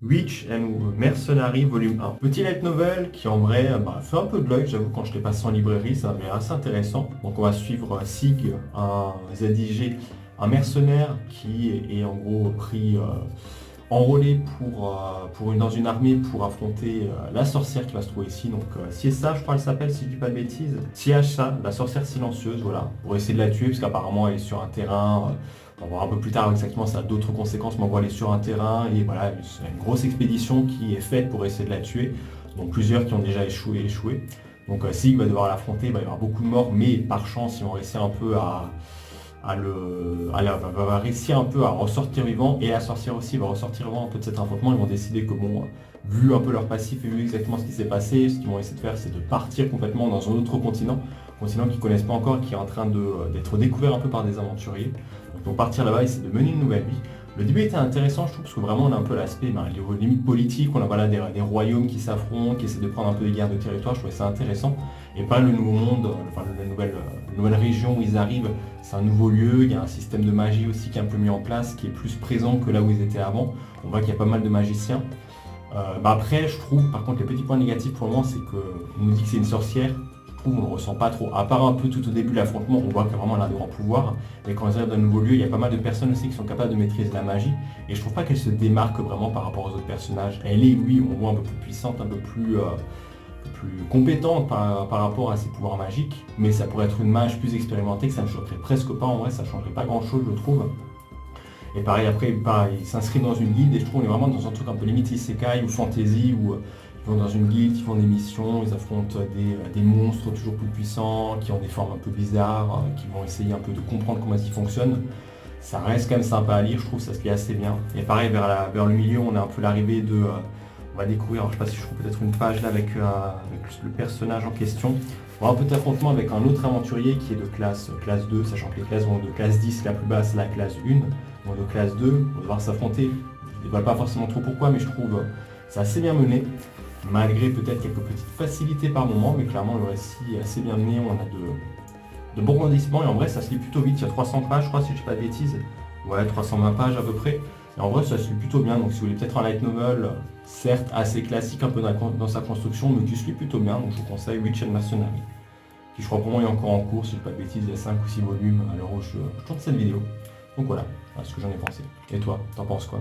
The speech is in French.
Witch and Mercenary volume 1. Petit light novel qui en vrai fait un peu de l'œil, j'avoue quand je l'ai passé en librairie, ça m'a l'air assez intéressant. Donc on va suivre Sig, un ZIG, un mercenaire qui est en gros pris enrôlé dans une armée pour affronter la sorcière qui va se trouver ici. Donc Siessa, je crois qu'elle s'appelle, si je dis pas de bêtises. Siessa, la sorcière silencieuse, voilà, pour essayer de la tuer, parce qu'apparemment elle est sur un terrain. On va voir un peu plus tard exactement, ça a d'autres conséquences, mais on voit aller sur un terrain et voilà, c'est une grosse expédition qui est faite pour essayer de la tuer. Donc plusieurs qui ont déjà échoué. Donc Sig va devoir l'affronter, il va y avoir beaucoup de morts, mais par chance, ils vont réussir un peu va réussir un peu à ressortir vivant, et la sorcière aussi va ressortir vivant un peu de cet affrontement. Ils vont décider que bon, vu un peu leur passif et vu exactement ce qui s'est passé, ce qu'ils vont essayer de faire, c'est de partir complètement dans un autre continent qu'ils ne connaissent pas encore, qui est en train d'être découvert un peu par des aventuriers. Donc pour partir là-bas, essayer de mener une nouvelle vie. Le début était intéressant, je trouve, parce que vraiment on a un peu l'aspect lié aux limites politiques, on a voilà, des royaumes qui s'affrontent, qui essaient de prendre un peu des guerres de territoire, je trouvais ça intéressant. Et pas le nouveau monde, enfin la nouvelle région où ils arrivent, c'est un nouveau lieu, il y a un système de magie aussi qui est un peu mis en place, qui est plus présent que là où ils étaient avant. On voit qu'il y a pas mal de magiciens. Après, je trouve, par contre, les petits points négatifs pour le moment, c'est qu'on nous dit que c'est une sorcière. Je trouve qu'on ne le ressent pas trop. À part un peu tout au début de l'affrontement, on voit qu'elle vraiment elle a de grands pouvoirs. Et quand ils arrivent dans un nouveau lieu, il y a pas mal de personnes aussi qui sont capables de maîtriser la magie. Et je trouve pas qu'elle se démarque vraiment par rapport aux autres personnages. Elle est, oui, on voit un peu plus puissante, un peu plus compétente par rapport à ses pouvoirs magiques. Mais ça pourrait être une mage plus expérimentée, que ça ne choquerait presque pas. En vrai, ça ne changerait pas grand-chose, je trouve. Et pareil, après, il s'inscrit dans une guilde et je trouve qu'on est vraiment dans un truc un peu limite isekai ou fantasy où ils vont dans une guilde, ils font des missions, ils affrontent des monstres toujours plus puissants, qui ont des formes un peu bizarres, qui vont essayer un peu de comprendre comment ils fonctionnent. Ça reste quand même sympa à lire, je trouve, ça se lit assez bien. Et pareil, vers le milieu, on a un peu l'arrivée on va découvrir, alors, je sais pas si je trouve peut-être une page là avec le personnage en question. On va un peu affrontement avec un autre aventurier qui est de classe 2, sachant que les classes vont de classe 10, la plus basse, la classe 1, donc de classe 2, on va devoir s'affronter. Je ne dévoile pas forcément trop pourquoi, mais je trouve c'est assez bien mené, malgré peut-être quelques petites facilités par moment, mais clairement le récit est assez bien mené, on a de bons rebondissements, et en vrai ça se lit plutôt vite, il y a 300 pages, je crois, si je ne dis pas de bêtises. Ouais, 320 pages à peu près. Et en vrai, ça se lit plutôt bien. Donc, si vous voulez peut-être un light novel, certes assez classique un peu dans sa construction, mais qui se lit plutôt bien. Donc, je vous conseille Witch and Mercenary, qui je crois pour moi est encore en cours, si je ne dis pas de bêtises, il y a 5 ou 6 volumes à l'heure où je tourne cette vidéo. Donc voilà ce que j'en ai pensé. Et toi, t'en penses quoi?